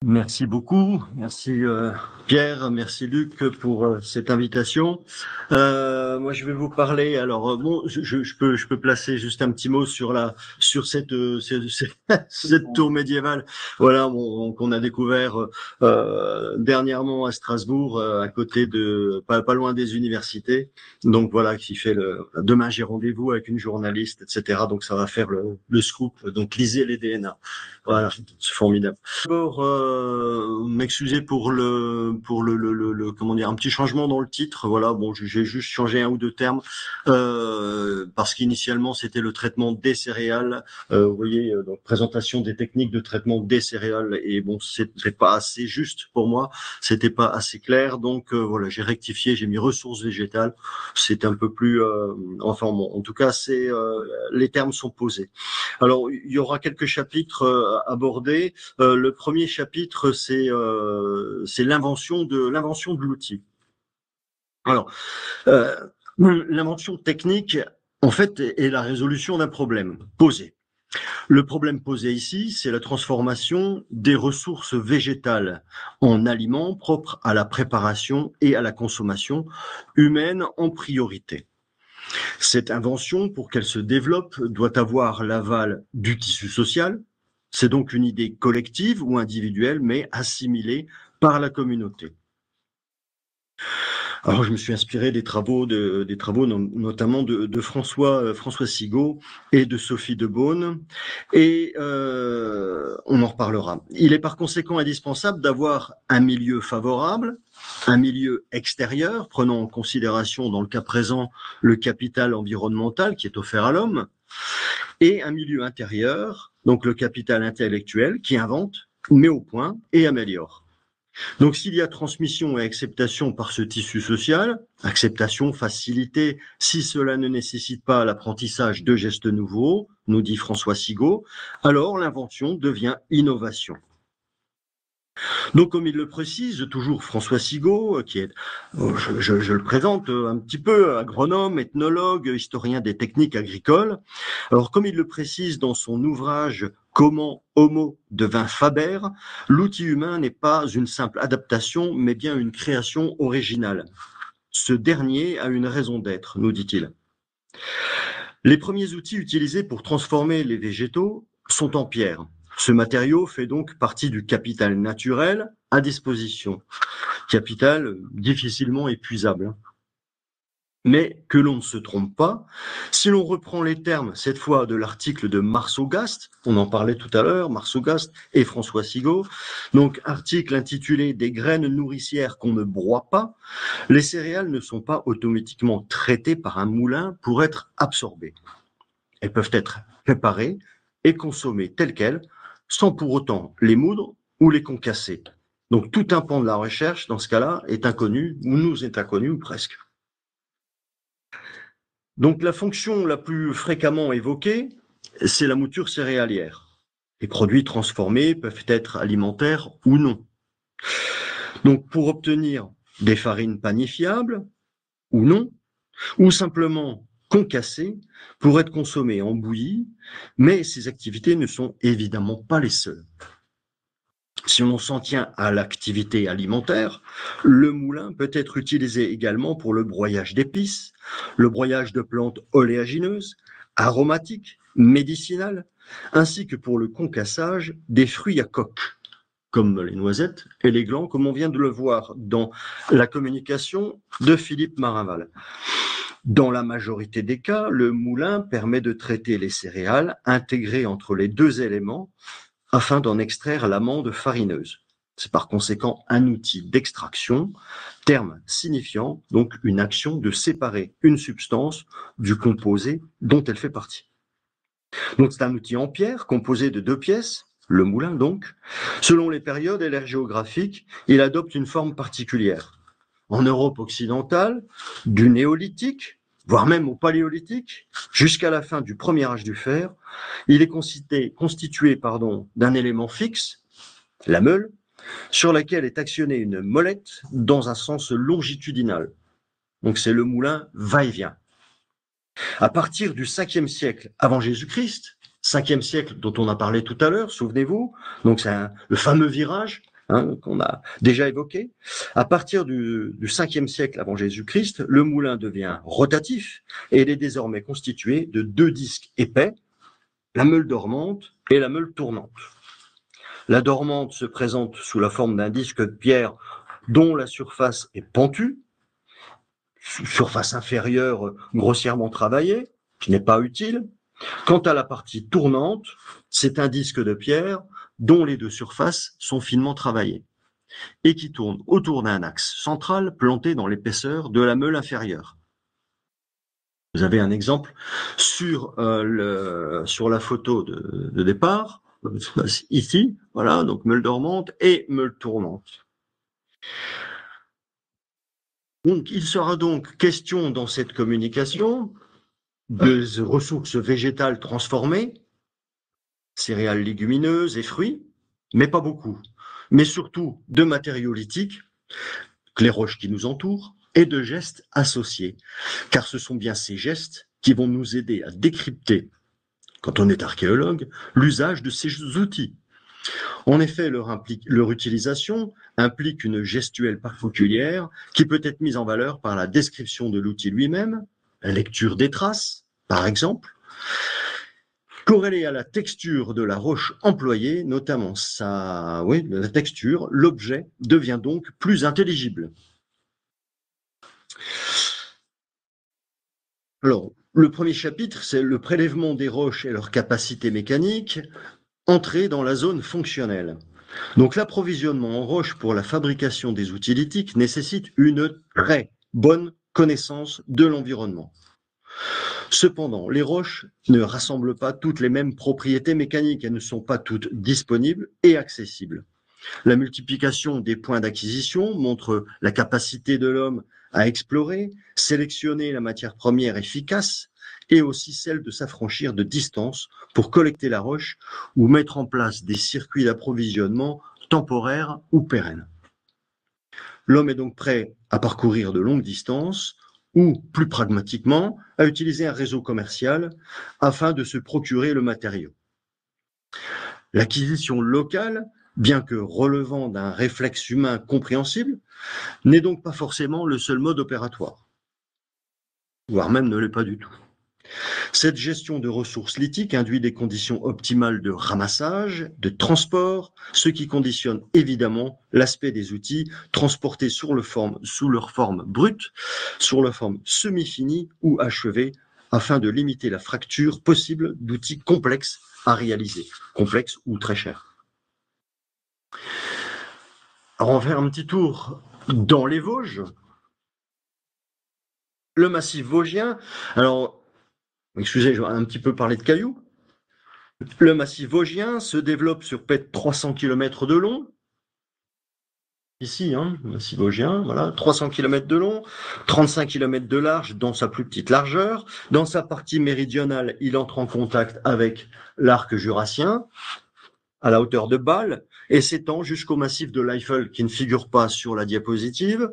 Merci beaucoup, merci Pierre, merci Luc pour cette invitation. Moi, je vais vous parler. Alors bon, je peux placer juste un petit mot sur cette tour médiévale, voilà, qu'on a découvert dernièrement à Strasbourg, à côté de pas loin des universités. Donc voilà, qui fait demain j'ai rendez-vous avec une journaliste, etc. Donc ça va faire le scoop. Donc lisez les DNA. Voilà, c'est formidable. D'abord, m'excuser pour le comment dire, un petit changement dans le titre. Voilà, bon, j'ai juste changé un ou deux termes parce qu'initialement c'était le traitement des céréales. Vous voyez, donc présentation des techniques de traitement des céréales, et bon, c'était pas assez juste pour moi, c'était pas assez clair. Donc voilà, j'ai rectifié, j'ai mis ressources végétales. C'est un peu plus, enfin bon, en tout cas, c'est les termes sont posés. Alors, il y aura quelques chapitres abordés. Le premier chapitre, c'est l'invention de l'outil. Alors, euh, l'invention technique, en fait, est la résolution d'un problème posé. Le problème posé ici, c'est la transformation des ressources végétales en aliments propres à la préparation et à la consommation humaine en priorité. Cette invention, pour qu'elle se développe, doit avoir l'aval du tissu social. C'est donc une idée collective ou individuelle, mais assimilée par la communauté. Alors, je me suis inspiré des travaux notamment de François Sigaud et de Sophie de Beaune, et on en reparlera. Il est par conséquent indispensable d'avoir un milieu favorable, un milieu extérieur, prenant en considération, dans le cas présent, le capital environnemental qui est offert à l'homme, et un milieu intérieur, donc le capital intellectuel qui invente, met au point et améliore. Donc, s'il y a transmission et acceptation par ce tissu social, acceptation, facilité, si cela ne nécessite pas l'apprentissage de gestes nouveaux, nous dit François Sigaud, alors l'invention devient innovation. Donc, comme il le précise, toujours François Sigaud, qui est, je le présente un petit peu, agronome, ethnologue, historien des techniques agricoles. Alors, comme il le précise dans son ouvrage Comment Homo devint Faber, l'outil humain n'est pas une simple adaptation, mais bien une création originale. Ce dernier a une raison d'être, nous dit-il. Les premiers outils utilisés pour transformer les végétaux sont en pierre. Ce matériau fait donc partie du capital naturel à disposition. Capital difficilement épuisable. Mais que l'on ne se trompe pas, si l'on reprend les termes, cette fois de l'article de Marceau-Gast, on en parlait tout à l'heure, Marceau-Gast et François Sigaud, donc article intitulé « Des graines nourricières qu'on ne broie pas », les céréales ne sont pas automatiquement traitées par un moulin pour être absorbées. Elles peuvent être préparées et consommées telles quelles, sans pour autant les moudre ou les concasser. Donc tout un pan de la recherche, dans ce cas-là, est inconnu, ou nous est inconnu, ou presque. Donc la fonction la plus fréquemment évoquée, c'est la mouture céréalière. Les produits transformés peuvent être alimentaires ou non. Donc pour obtenir des farines panifiables ou non, ou simplement concassées pour être consommées en bouillie, mais ces activités ne sont évidemment pas les seules. Si on s'en tient à l'activité alimentaire, le moulin peut être utilisé également pour le broyage d'épices, le broyage de plantes oléagineuses, aromatiques, médicinales, ainsi que pour le concassage des fruits à coque, comme les noisettes et les glands, comme on vient de le voir dans la communication de Philippe Marinval. Dans la majorité des cas, le moulin permet de traiter les céréales intégrées entre les deux éléments afin d'en extraire l'amande farineuse. C'est par conséquent un outil d'extraction, terme signifiant donc une action de séparer une substance du composé dont elle fait partie. Donc c'est un outil en pierre composé de deux pièces, le moulin donc. Selon les périodes et l'ère géographique, il adopte une forme particulière. En Europe occidentale, du néolithique, voire même au paléolithique, jusqu'à la fin du premier âge du fer, il est constitué d'un élément fixe, la meule, sur laquelle est actionnée une molette dans un sens longitudinal. Donc c'est le moulin va-et-vient. À partir du 5e siècle avant Jésus-Christ, 5e siècle dont on a parlé tout à l'heure, souvenez-vous, donc c'est le fameux virage, qu'on a déjà évoqué. À partir du 5e siècle avant Jésus-Christ, le moulin devient rotatif et il est désormais constitué de 2 disques épais, la meule dormante et la meule tournante. La dormante se présente sous la forme d'un disque de pierre dont la surface est pentue, surface inférieure grossièrement travaillée, qui n'est pas utile. Quant à la partie tournante, c'est un disque de pierre dont les 2 surfaces sont finement travaillées et qui tourne autour d'un axe central planté dans l'épaisseur de la meule inférieure. Vous avez un exemple sur la photo de départ, ici, voilà, donc meule dormante et meule tournante. Donc, il sera donc question dans cette communication de ressources végétales transformées, céréales légumineuses et fruits, mais pas beaucoup, mais surtout de matériaux lithiques, les roches qui nous entourent, et de gestes associés, car ce sont bien ces gestes qui vont nous aider à décrypter, quand on est archéologue, l'usage de ces outils. En effet, leur utilisation implique une gestuelle particulière qui peut être mise en valeur par la description de l'outil lui-même, la lecture des traces, par exemple, corrélée à la texture de la roche employée, notamment la texture, l'objet devient donc plus intelligible. Alors, le premier chapitre, c'est le prélèvement des roches et leurs capacités mécaniques, entrer dans la zone fonctionnelle. Donc, l'approvisionnement en roches pour la fabrication des outils lithiques nécessite une très bonne connaissance de l'environnement. Cependant, les roches ne rassemblent pas toutes les mêmes propriétés mécaniques, elles ne sont pas toutes disponibles et accessibles. La multiplication des points d'acquisition montre la capacité de l'homme à explorer, sélectionner la matière première efficace et aussi celle de s'affranchir de distances pour collecter la roche ou mettre en place des circuits d'approvisionnement temporaires ou pérennes. L'homme est donc prêt à parcourir de longues distances ou, plus pragmatiquement, à utiliser un réseau commercial afin de se procurer le matériau. L'acquisition locale, bien que relevant d'un réflexe humain compréhensible, n'est donc pas forcément le seul mode opératoire, voire même ne l'est pas du tout. Cette gestion de ressources lithiques induit des conditions optimales de ramassage, de transport, ce qui conditionne évidemment l'aspect des outils transportés sous leur forme brute, sur leur forme semi-finie ou achevée, afin de limiter la fracture possible d'outils complexes à réaliser, complexes ou très chers. Alors, on va faire un petit tour dans les Vosges. Le massif vosgien, alors, excusez, je vais un petit peu parler de cailloux. Le massif vosgien se développe sur près de 300 km de long. Ici, le massif vosgien, voilà, 300 km de long, 35 km de large dans sa plus petite largeur. Dans sa partie méridionale, il entre en contact avec l'arc jurassien, à la hauteur de Bâle, et s'étend jusqu'au massif de l'Eifel, qui ne figure pas sur la diapositive,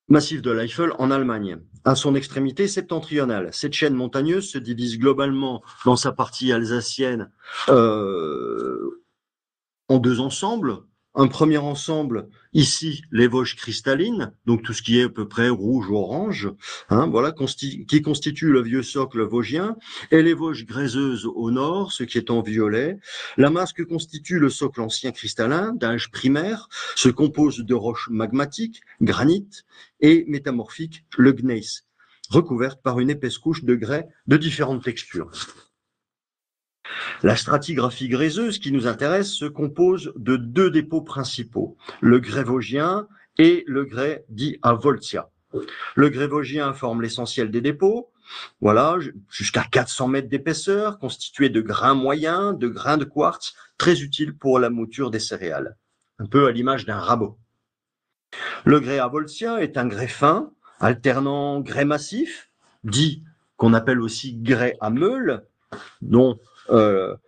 massif de l'Eifel en Allemagne. À son extrémité septentrionale, cette chaîne montagneuse se divise globalement dans sa partie alsacienne en 2 ensembles. Un premier ensemble, ici, les Vosges cristallines, donc tout ce qui est à peu près rouge-orange, voilà, qui constitue le vieux socle vosgien, et les Vosges gréseuses au nord, ce qui est en violet. La masse que constitue le socle ancien cristallin, d'âge primaire, se compose de roches magmatiques, granit, et métamorphiques, le gneiss, recouverte par une épaisse couche de grès de différentes textures. La stratigraphie gréseuse qui nous intéresse se compose de 2 dépôts principaux, le grès vosgien et le grès dit à Voltsia. Le grès vosgien forme l'essentiel des dépôts, voilà, jusqu'à 400 mètres d'épaisseur, constitué de grains moyens, de grains de quartz, très utiles pour la mouture des céréales, un peu à l'image d'un rabot. Le grès à Voltsia est un grès fin, alternant grès massif, dit qu'on appelle aussi grès à meule,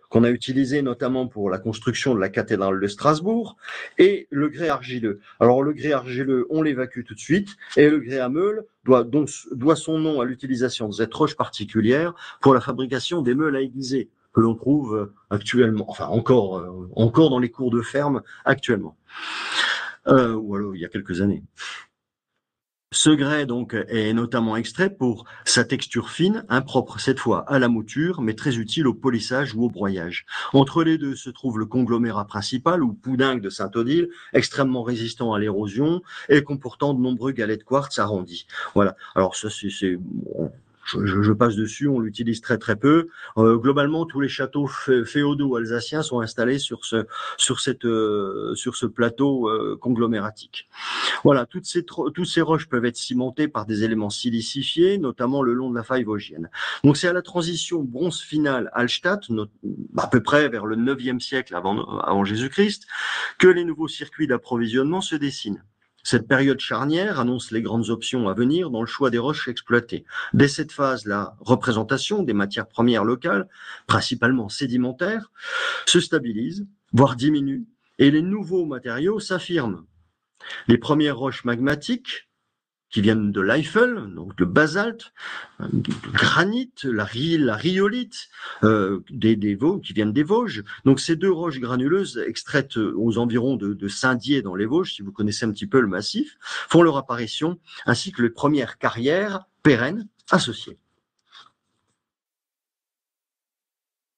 qu'on a utilisé notamment pour la construction de la cathédrale de Strasbourg, et le grès argileux. Alors le grès argileux, on l'évacue tout de suite, et le grès à meule doit son nom à l'utilisation de cette roche particulière pour la fabrication des meules à aiguiser, que l'on trouve actuellement, enfin encore dans les cours de ferme actuellement, ou alors il y a quelques années. Ce grès donc est notamment extrait pour sa texture fine, impropre cette fois à la mouture, mais très utile au polissage ou au broyage. Entre les deux se trouve le conglomérat principal ou poudingue de Saint-Odile, extrêmement résistant à l'érosion et comportant de nombreux galets de quartz arrondis. Voilà. Alors ça c'est bon, je passe dessus, on l'utilise très très peu. Globalement, tous les châteaux féodaux alsaciens sont installés sur ce plateau conglomératique. Voilà, toutes ces roches peuvent être cimentées par des éléments silicifiés, notamment le long de la faille vosgienne. Donc c'est à la transition bronze finale Hallstatt, à peu près vers le 9e siècle avant Jésus-Christ, que les nouveaux circuits d'approvisionnement se dessinent. Cette période charnière annonce les grandes options à venir dans le choix des roches exploitées. Dès cette phase, la représentation des matières premières locales, principalement sédimentaires, se stabilise, voire diminue, et les nouveaux matériaux s'affirment. Les premières roches magmatiques qui viennent de l'Eifel, donc le basalte, le granit, la rhyolite, qui viennent des Vosges. Donc ces deux roches granuleuses extraites aux environs de Saint-Dié dans les Vosges, si vous connaissez un petit peu le massif, font leur apparition, ainsi que les premières carrières pérennes associées.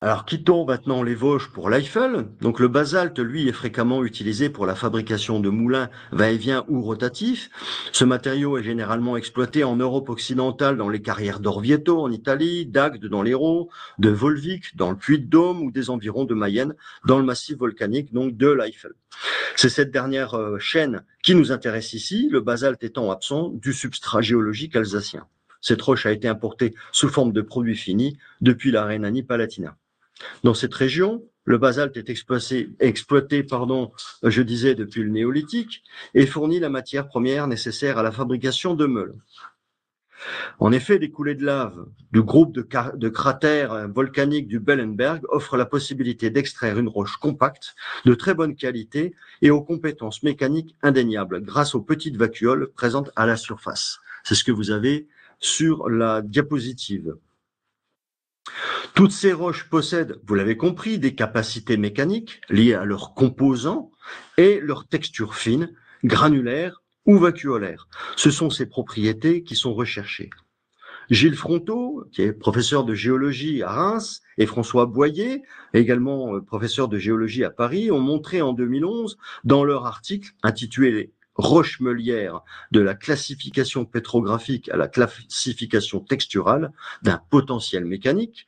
Alors, quittons maintenant les Vosges pour l'Eifel. Donc, le basalte, lui, est fréquemment utilisé pour la fabrication de moulins va-et-vient ou rotatifs. Ce matériau est généralement exploité en Europe occidentale dans les carrières d'Orvieto en Italie, d'Agde dans l'Hérault, de Volvic dans le Puy-de-Dôme ou des environs de Mayenne dans le massif volcanique, donc de l'Eifel. C'est cette dernière chaîne qui nous intéresse ici, le basalte étant absent du substrat géologique alsacien. Cette roche a été importée sous forme de produit fini depuis la Rhénanie-Palatinat. Dans cette région, le basalte est exploité, je disais, depuis le néolithique et fournit la matière première nécessaire à la fabrication de meules. En effet, des coulées de lave du groupe de cratères volcaniques du Bellenberg offrent la possibilité d'extraire une roche compacte, de très bonne qualité et aux compétences mécaniques indéniables grâce aux petites vacuoles présentes à la surface. C'est ce que vous avez sur la diapositive. Toutes ces roches possèdent, vous l'avez compris, des capacités mécaniques liées à leurs composants et leur texture fine, granulaire ou vacuolaire. Ce sont ces propriétés qui sont recherchées. Gilles Fronteau, qui est professeur de géologie à Reims, et François Boyer, également professeur de géologie à Paris, ont montré en 2011, dans leur article intitulé roches meulières de la classification pétrographique à la classification texturale d'un potentiel mécanique,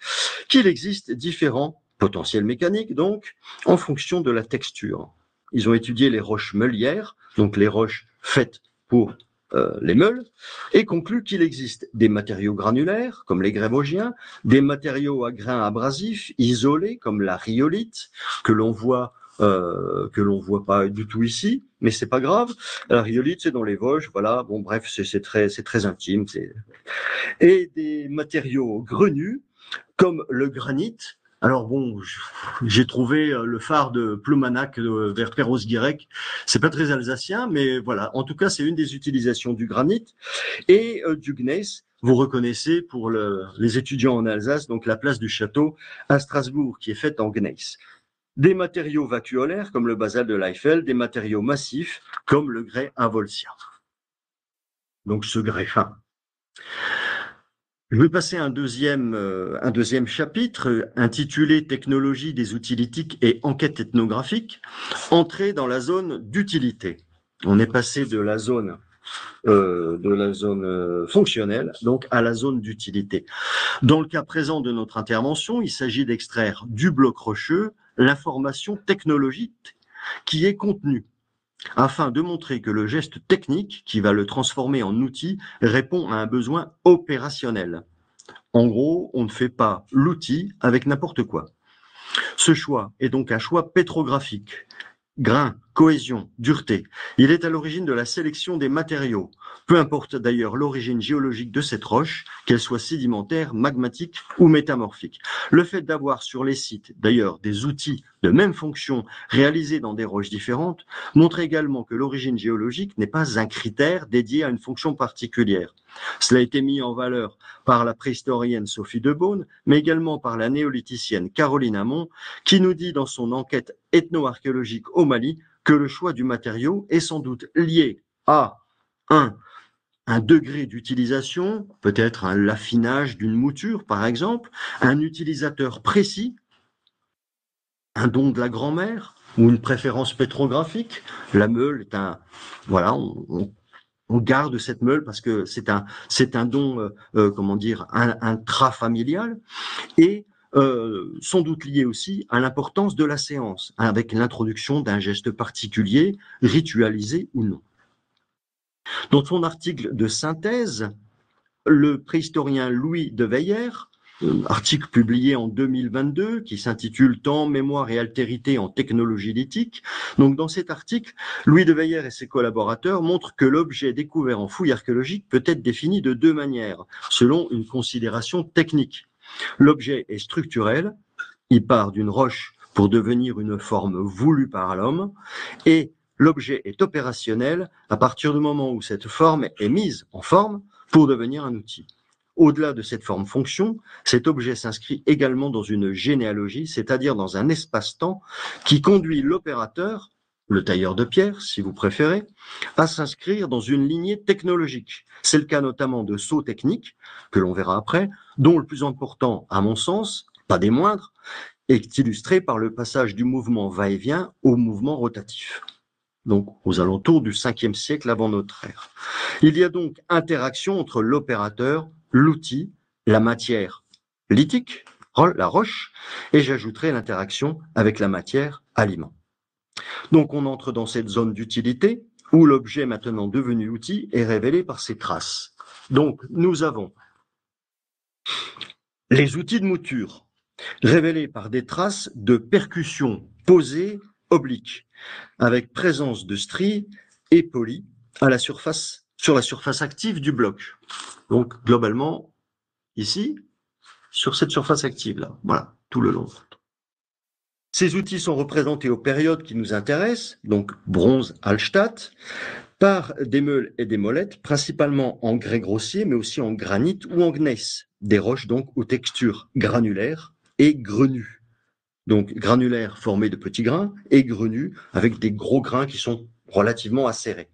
qu'il existe différents potentiels mécaniques, donc, en fonction de la texture. Ils ont étudié les roches meulières, donc les roches faites pour les meules, et concluent qu'il existe des matériaux granulaires, comme les grès vosgiens, des matériaux à grains abrasifs, isolés, comme la rhyolite, que l'on voit pas du tout ici, mais c'est pas grave. La rhyolite, c'est dans les Vosges, voilà. Bon, bref, c'est très intime. Et des matériaux grenus, comme le granit. Alors bon, j'ai trouvé le phare de Ploumanac vers Perros-Guirec. C'est pas très alsacien, mais voilà. En tout cas, c'est une des utilisations du granit et du gneiss. Vous reconnaissez pour les étudiants en Alsace, donc la place du château à Strasbourg, qui est faite en gneiss. Des matériaux vacuolaires comme le basalte de l'Eifel, des matériaux massifs comme le grès involsien. Donc ce grès fin. Je vais passer à un deuxième chapitre intitulé Technologie des outils lithiques et enquête ethnographique, entrée dans la zone d'utilité. On est passé de la zone fonctionnelle, donc à la zone d'utilité. Dans le cas présent de notre intervention, il s'agit d'extraire du bloc rocheux l'information technologique qui est contenue, afin de montrer que le geste technique qui va le transformer en outil répond à un besoin opérationnel. En gros, on ne fait pas l'outil avec n'importe quoi. Ce choix est donc un choix pétrographique. Grain cohésion, dureté. Il est à l'origine de la sélection des matériaux. Peu importe d'ailleurs l'origine géologique de cette roche, qu'elle soit sédimentaire, magmatique ou métamorphique. Le fait d'avoir sur les sites, d'ailleurs, des outils de même fonction réalisés dans des roches différentes montre également que l'origine géologique n'est pas un critère dédié à une fonction particulière. Cela a été mis en valeur par la préhistorienne Sophie de Beaune, mais également par la néolithicienne Caroline Hamon, qui nous dit dans son enquête ethno-archéologique au Mali que le choix du matériau est sans doute lié à un degré d'utilisation, peut-être l'affinage d'une mouture par exemple, un utilisateur précis, un don de la grand-mère ou une préférence pétrographique. La meule est voilà, on garde cette meule parce que c'est un don, comment dire, intrafamilial, et sans doute lié aussi à l'importance de la séance, avec l'introduction d'un geste particulier, ritualisé ou non. Dans son article de synthèse, le préhistorien Louis de Weyer, article publié en 2022 qui s'intitule « Temps, mémoire et altérité en technologie lithique ». Donc dans cet article, Louis de Weyer et ses collaborateurs montrent que l'objet découvert en fouille archéologique peut être défini de deux manières, selon une considération technique. L'objet est structurel, il part d'une roche pour devenir une forme voulue par l'homme, et l'objet est opérationnel à partir du moment où cette forme est mise en forme pour devenir un outil. Au-delà de cette forme-fonction, cet objet s'inscrit également dans une généalogie, c'est-à-dire dans un espace-temps qui conduit l'opérateur, le tailleur de pierre, si vous préférez, à s'inscrire dans une lignée technologique. C'est le cas notamment de sauts techniques, que l'on verra après, dont le plus important, à mon sens, pas des moindres, est illustré par le passage du mouvement va-et-vient au mouvement rotatif. Donc aux alentours du 5e siècle avant notre ère. Il y a donc interaction entre l'opérateur, l'outil, la matière lithique, la roche, et j'ajouterai l'interaction avec la matière aliment. Donc on entre dans cette zone d'utilité où l'objet maintenant devenu outil est révélé par ses traces. Donc nous avons les outils de mouture révélés par des traces de percussion posées obliques, avec présence de stries et polis à la surface, sur la surface active du bloc. Donc, globalement, ici, sur cette surface active-là, voilà, tout le long. Ces outils sont représentés aux périodes qui nous intéressent, donc bronze, Hallstatt, par des meules et des molettes, principalement en grès grossier, mais aussi en granit ou en gneiss, des roches donc aux textures granulaires et grenues. Donc granulaire formé de petits grains et grenu avec des gros grains qui sont relativement acérés.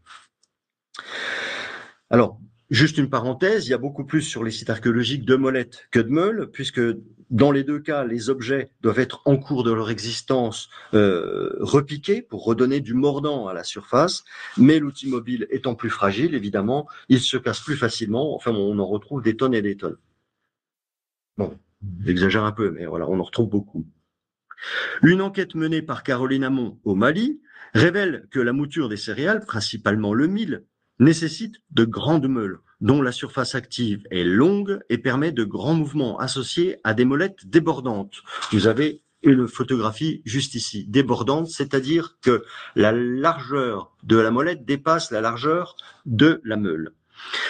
Alors, juste une parenthèse, il y a beaucoup plus sur les sites archéologiques de molettes que de meules, puisque dans les deux cas, les objets doivent être en cours de leur existence repiqués pour redonner du mordant à la surface, mais l'outil mobile étant plus fragile, évidemment, il se casse plus facilement, enfin on en retrouve des tonnes et des tonnes. Bon, j'exagère un peu, mais voilà, on en retrouve beaucoup. Une enquête menée par Caroline Hamon au Mali révèle que la mouture des céréales, principalement le mil, nécessite de grandes meules, dont la surface active est longue et permet de grands mouvements associés à des molettes débordantes. Vous avez une photographie juste ici, débordante, c'est-à-dire que la largeur de la molette dépasse la largeur de la meule.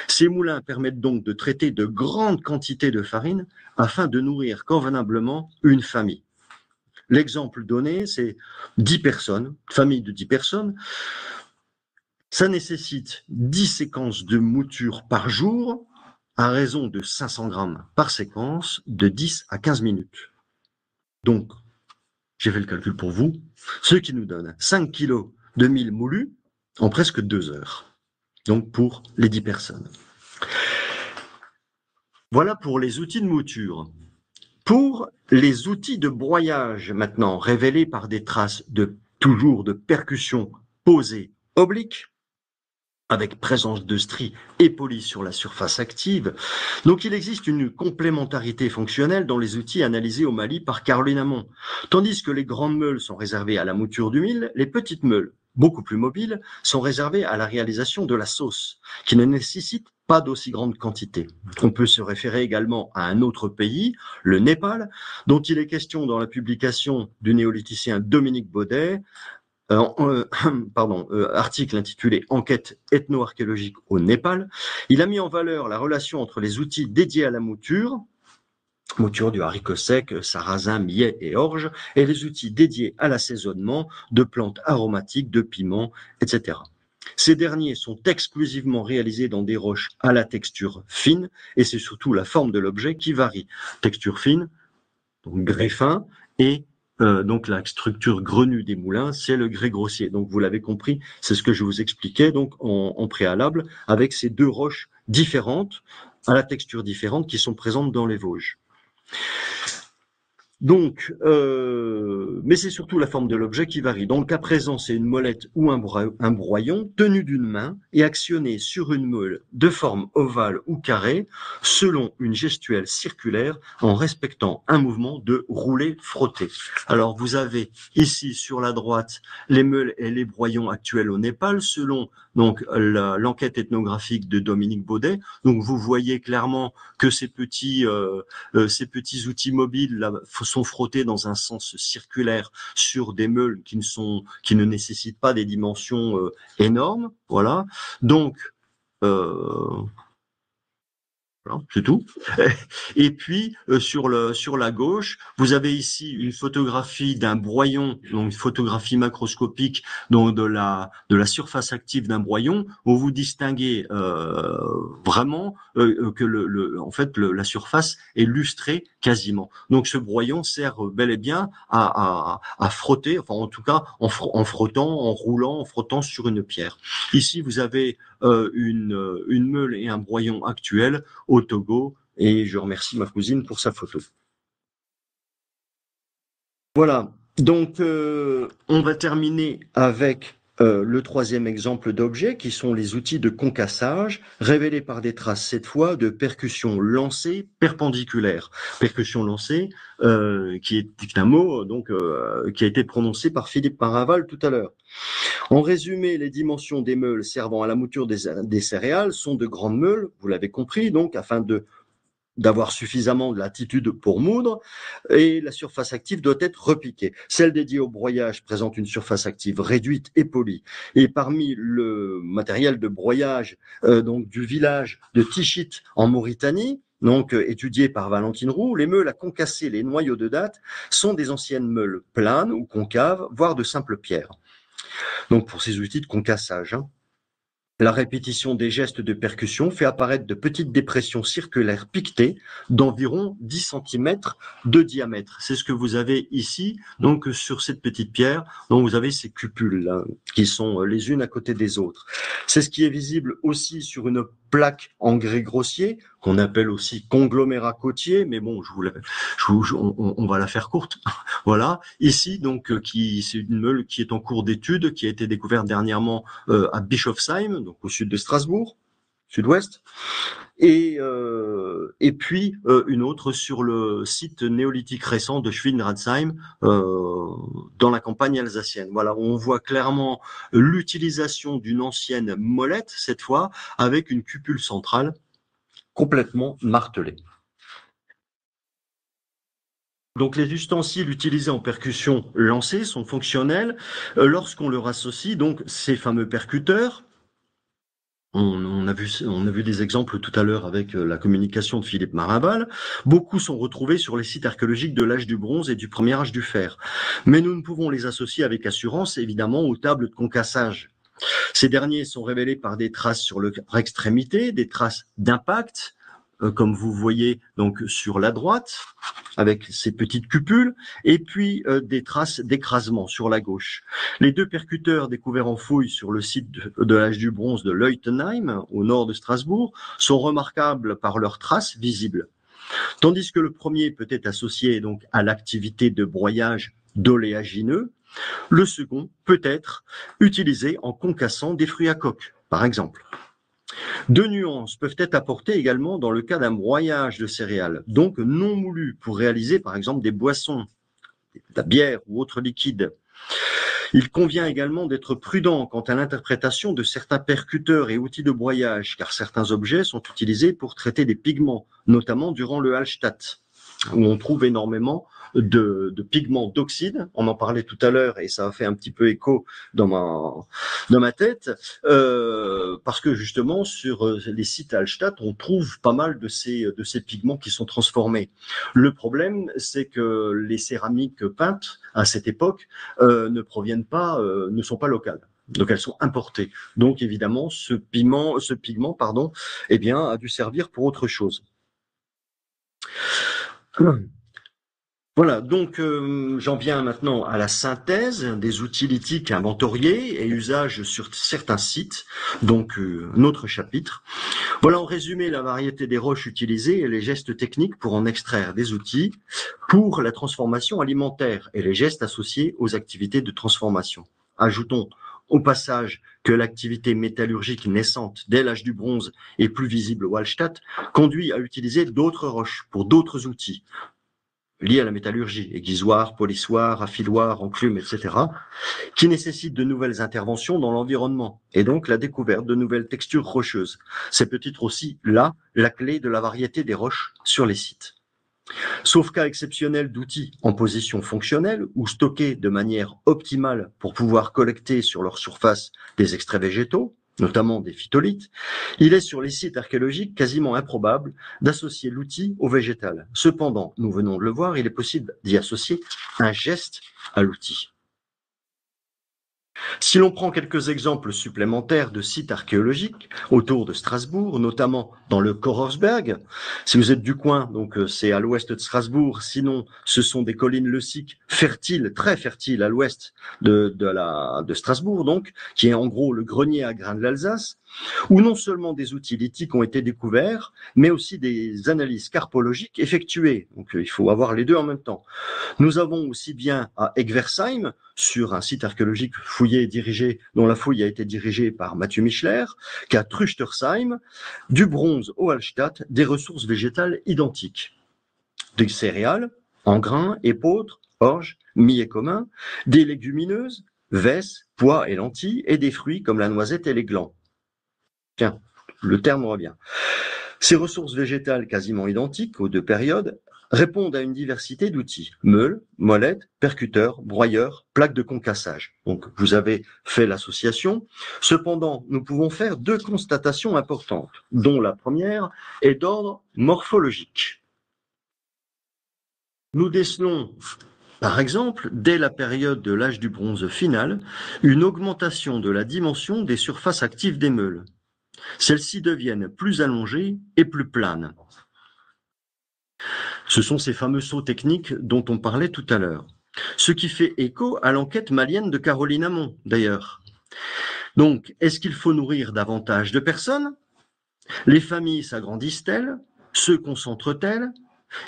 Ces moulins permettent donc de traiter de grandes quantités de farine afin de nourrir convenablement une famille. L'exemple donné, c'est 10 personnes, famille de 10 personnes. Ça nécessite 10 séquences de mouture par jour, à raison de 500 grammes par séquence, de 10 à 15 minutes. Donc, j'ai fait le calcul pour vous, ce qui nous donne 5 kilos de mil moulu en presque 2 heures. Donc, pour les 10 personnes. Voilà pour les outils de mouture. Pour les outils de broyage, maintenant, révélés par des traces toujours de percussion posée oblique, avec présence de stries et polis sur la surface active. Donc il existe une complémentarité fonctionnelle dans les outils analysés au Mali par Caroline Hamon. Tandis que les grandes meules sont réservées à la mouture du mil, les petites meules, beaucoup plus mobiles, sont réservées à la réalisation de la sauce, qui ne nécessite pas d'aussi grande quantité. On peut se référer également à un autre pays, le Népal, dont il est question dans la publication du néolithicien Dominique Baudet, article intitulé Enquête ethno-archéologique au Népal. Il a mis en valeur la relation entre les outils dédiés à la mouture du haricot sec, sarrasin, millet et orge, et les outils dédiés à l'assaisonnement de plantes aromatiques, de piments, etc. Ces derniers sont exclusivement réalisés dans des roches à la texture fine, et c'est surtout la forme de l'objet qui varie. Texture fine, donc grès fin, et donc la structure grenue des moulins, c'est le grès grossier. Donc vous l'avez compris, c'est ce que je vous expliquais donc en préalable, avec ces deux roches différentes, à la texture différente, qui sont présentes dans les Vosges. Donc, mais c'est surtout la forme de l'objet qui varie. Dans le cas présent, c'est une molette ou un broyon tenu d'une main et actionné sur une meule de forme ovale ou carrée selon une gestuelle circulaire en respectant un mouvement de rouler-frotter. Alors, vous avez ici sur la droite les meules et les broyons actuels au Népal selon donc l'enquête ethnographique de Dominique Baudet. Donc, vous voyez clairement que ces petits outils mobiles là, sont frottés dans un sens circulaire sur des meules qui ne nécessitent pas des dimensions énormes. Voilà. Donc, voilà, c'est tout. Et puis sur la gauche, vous avez ici une photographie d'un broyon, donc une photographie macroscopique donc de la surface active d'un broyon, où vous distinguez vraiment que la surface est lustrée quasiment. Donc ce broyon sert bel et bien à frotter, enfin en tout cas en frottant, en roulant, en frottant sur une pierre. Ici vous avez une meule et un broyon actuels au Togo, et je remercie ma cousine pour sa photo. Voilà, donc on va terminer avec le troisième exemple d'objet, qui sont les outils de concassage, révélés par des traces, cette fois, de percussion lancée perpendiculaire. Percussion lancée, qui est un mot donc qui a été prononcé par Philippe Maraval tout à l'heure. En résumé, les dimensions des meules servant à la mouture des céréales sont de grandes meules, vous l'avez compris, donc afin d'avoir suffisamment de latitude pour moudre, et la surface active doit être repiquée. Celle dédiée au broyage présente une surface active réduite et polie. Et parmi le matériel de broyage donc du village de Tichit en Mauritanie, donc étudié par Valentine Roux, les meules à concasser les noyaux de dattes sont des anciennes meules planes ou concaves, voire de simples pierres. Donc pour ces outils de concassage, la répétition des gestes de percussion fait apparaître de petites dépressions circulaires piquetées d'environ 10 cm de diamètre. C'est ce que vous avez ici, donc sur cette petite pierre, dont vous avez ces cupules là, qui sont les unes à côté des autres. C'est ce qui est visible aussi sur une plaque en grès grossier, qu'on appelle aussi conglomérat côtier, mais bon, on va la faire courte. Voilà. Ici, donc, c'est une meule qui est en cours d'étude, qui a été découverte dernièrement à Bischofsheim, donc au sud de Strasbourg, sud-ouest. Et puis une autre sur le site néolithique récent de Schwinradsheim, dans la campagne alsacienne. Voilà, on voit clairement l'utilisation d'une ancienne molette, cette fois, avec une cupule centrale complètement martelée. Donc les ustensiles utilisés en percussion lancée sont fonctionnels lorsqu'on leur associe donc ces fameux percuteurs. On a vu des exemples tout à l'heure avec la communication de Philippe Maraval. Beaucoup sont retrouvés sur les sites archéologiques de l'âge du bronze et du premier âge du fer. Mais nous ne pouvons les associer avec assurance, évidemment, aux tables de concassage. Ces derniers sont révélés par des traces sur leur extrémité, des traces d'impact, comme vous voyez donc sur la droite, avec ces petites cupules, et puis des traces d'écrasement sur la gauche. Les deux percuteurs découverts en fouille sur le site de l'âge du bronze de Leutenheim, au nord de Strasbourg, sont remarquables par leurs traces visibles. Tandis que le premier peut être associé donc à l'activité de broyage d'oléagineux, le second peut être utilisé en concassant des fruits à coque, par exemple. Deux nuances peuvent être apportées également dans le cas d'un broyage de céréales, donc non moulu, pour réaliser par exemple des boissons, de la bière ou autres liquides. Il convient également d'être prudent quant à l'interprétation de certains percuteurs et outils de broyage, car certains objets sont utilisés pour traiter des pigments, notamment durant le Hallstatt, où on trouve énormément de pigments d'oxyde. On en parlait tout à l'heure et ça a fait un petit peu écho dans ma tête, parce que justement sur les sites à Hallstatt, on trouve pas mal de ces pigments qui sont transformés. Le problème, c'est que les céramiques peintes à cette époque ne proviennent pas, ne sont pas locales. Donc elles sont importées. Donc évidemment, ce pigment, eh bien, a dû servir pour autre chose. Voilà, donc j'en viens maintenant à la synthèse des outils lithiques inventoriés et usages sur certains sites, donc un autre chapitre. Voilà en résumé la variété des roches utilisées et les gestes techniques pour en extraire des outils pour la transformation alimentaire et les gestes associés aux activités de transformation. Ajoutons au passage que l'activité métallurgique naissante dès l'âge du bronze et plus visible au Hallstatt conduit à utiliser d'autres roches pour d'autres outils liés à la métallurgie, aiguisoirs, polissoirs, affiloirs, enclumes, etc., qui nécessitent de nouvelles interventions dans l'environnement et donc la découverte de nouvelles textures rocheuses. C'est peut-être aussi là la clé de la variété des roches sur les sites. Sauf cas exceptionnel d'outils en position fonctionnelle ou stockés de manière optimale pour pouvoir collecter sur leur surface des extraits végétaux, notamment des phytolithes, il est sur les sites archéologiques quasiment improbable d'associer l'outil au végétal. Cependant, nous venons de le voir, il est possible d'y associer un geste à l'outil. Si l'on prend quelques exemples supplémentaires de sites archéologiques autour de Strasbourg, notamment dans le Kochersberg, si vous êtes du coin, donc c'est à l'ouest de Strasbourg, sinon ce sont des collines leuciques fertiles, très fertiles à l'ouest de Strasbourg, donc, qui est en gros le grenier à grains de l'Alsace, où non seulement des outils lithiques ont été découverts, mais aussi des analyses carpologiques effectuées. Donc il faut avoir les deux en même temps. Nous avons aussi bien à Egversheim, sur un site archéologique fouillé et dirigé, dont la fouille a été dirigée par Mathieu Michler, qu'à Truchtersheim, du bronze au Hallstatt, des ressources végétales identiques. Des céréales, en grains, épeautres, orge, millet commun, des légumineuses, vesses, pois et lentilles, et des fruits comme la noisette et les glands. Tiens, le terme revient. Ces ressources végétales quasiment identiques aux deux périodes répondent à une diversité d'outils. Meules, molettes, percuteurs, broyeurs, plaques de concassage. Donc, vous avez fait l'association. Cependant, nous pouvons faire deux constatations importantes, dont la première est d'ordre morphologique. Nous décelons, par exemple, dès la période de l'âge du bronze final, une augmentation de la dimension des surfaces actives des meules. Celles-ci deviennent plus allongées et plus planes. Ce sont ces fameux sauts techniques dont on parlait tout à l'heure. Ce qui fait écho à l'enquête malienne de Caroline Hamon, d'ailleurs. Donc, est-ce qu'il faut nourrir davantage de personnes? Les familles s'agrandissent-elles? Se concentrent-elles?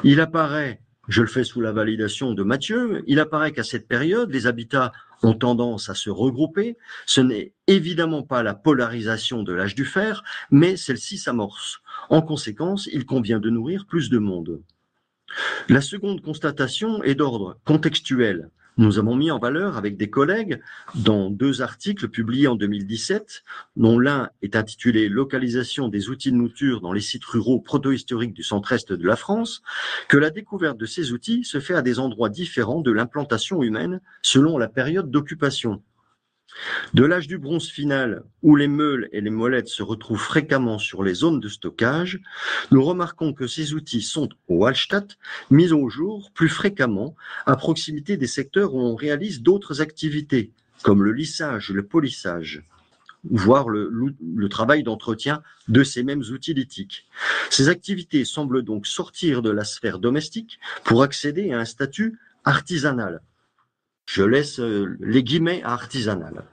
Il apparaît, je le fais sous la validation de Mathieu, il apparaît qu'à cette période, les habitats ont tendance à se regrouper. Ce n'est évidemment pas la polarisation de l'âge du fer, mais celle-ci s'amorce. En conséquence, il convient de nourrir plus de monde. La seconde constatation est d'ordre contextuel. Nous avons mis en valeur avec des collègues dans deux articles publiés en 2017, dont l'un est intitulé « Localisation des outils de mouture dans les sites ruraux protohistoriques du centre-est de la France », que la découverte de ces outils se fait à des endroits différents de l'implantation humaine selon la période d'occupation. De l'âge du bronze final, où les meules et les molettes se retrouvent fréquemment sur les zones de stockage, nous remarquons que ces outils sont, au Hallstatt, mis au jour plus fréquemment à proximité des secteurs où on réalise d'autres activités, comme le lissage, le polissage, voire le travail d'entretien de ces mêmes outils lithiques. Ces activités semblent donc sortir de la sphère domestique pour accéder à un statut artisanal. Je laisse les guillemets à artisanal.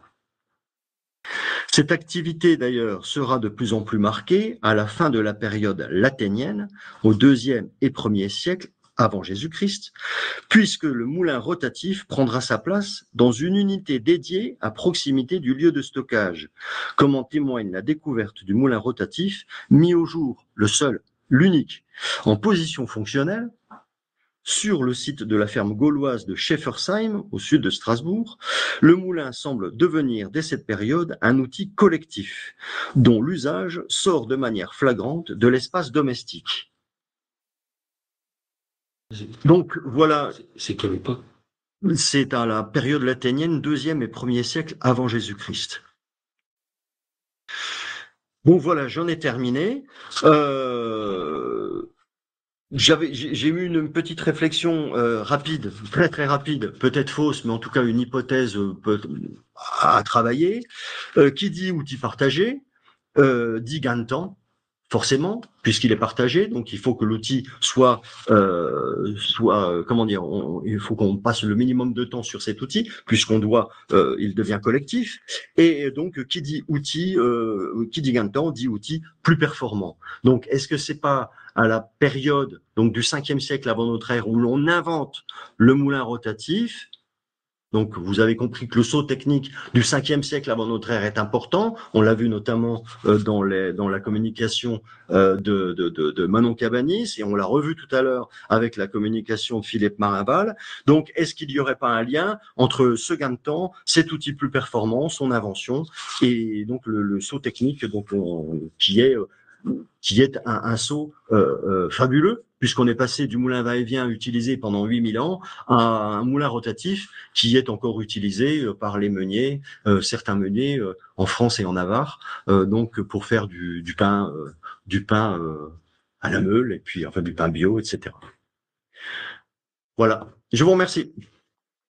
Cette activité, d'ailleurs, sera de plus en plus marquée à la fin de la période laténienne, au IIe et Ier siècle avant Jésus-Christ, puisque le moulin rotatif prendra sa place dans une unité dédiée à proximité du lieu de stockage, comme en témoigne la découverte du moulin rotatif mis au jour, le seul, l'unique, en position fonctionnelle, sur le site de la ferme gauloise de Schäfersheim, au sud de Strasbourg. Le moulin semble devenir, dès cette période, un outil collectif, dont l'usage sort de manière flagrante de l'espace domestique. Donc voilà, C'est quelle époque? c'est à la période latinienne, 2e et 1er siècle avant Jésus-Christ. Bon voilà, j'en ai terminé. J'ai eu une petite réflexion rapide, très très rapide, peut-être fausse, mais en tout cas une hypothèse à travailler. Qui dit outil partagé dit gain de temps, forcément, puisqu'il est partagé. Donc il faut que l'outil soit comment dire, il faut qu'on passe le minimum de temps sur cet outil, puisqu'on doit, il devient collectif. Et donc qui dit gain de temps, dit outil plus performant. Donc est-ce que c'est pas à la période donc du 5e siècle avant notre ère où l'on invente le moulin rotatif? Donc, vous avez compris que le saut technique du 5e siècle avant notre ère est important. On l'a vu notamment dans la communication de Manon Cabanis, et on l'a revu tout à l'heure avec la communication de Philippe Maraval. Donc, est-ce qu'il n'y aurait pas un lien entre ce gain de temps, cet outil plus performant, son invention, et donc le saut technique donc, qui est un saut fabuleux, puisqu'on est passé du moulin va-et-vient utilisé pendant 8000 ans à un moulin rotatif qui est encore utilisé par les meuniers, certains meuniers en France et en Navarre, donc pour faire du pain, à la meule, et puis enfin du pain bio, etc. Voilà. Je vous remercie.